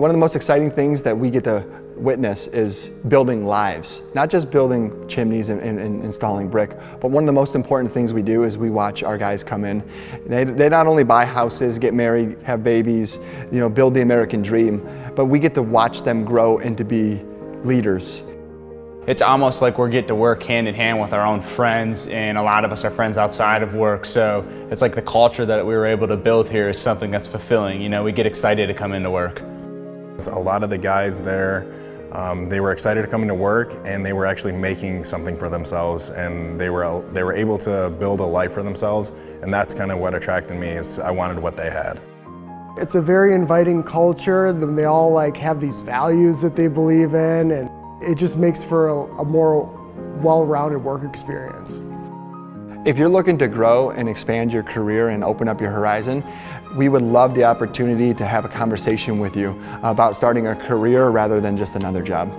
One of the most exciting things that we get to witness is building lives. Not just building chimneys and installing brick, but one of the most important things we do is we watch our guys come in. They not only buy houses, get married, have babies, build the American dream, but we get to watch them grow and to be leaders. It's almost like we get to work hand in hand with our own friends, and a lot of us are friends outside of work, so it's like the culture that we were able to build here is something that's fulfilling. We get excited to come into work. A lot of the guys there, they were excited to come into work, and they were actually making something for themselves, and they were able to build a life for themselves, and that's kind of what attracted me. Is I wanted what they had. It's a very inviting culture. They all have these values that they believe in, and it just makes for a more well-rounded work experience. If you're looking to grow and expand your career and open up your horizon, we would love the opportunity to have a conversation with you about starting a career rather than just another job.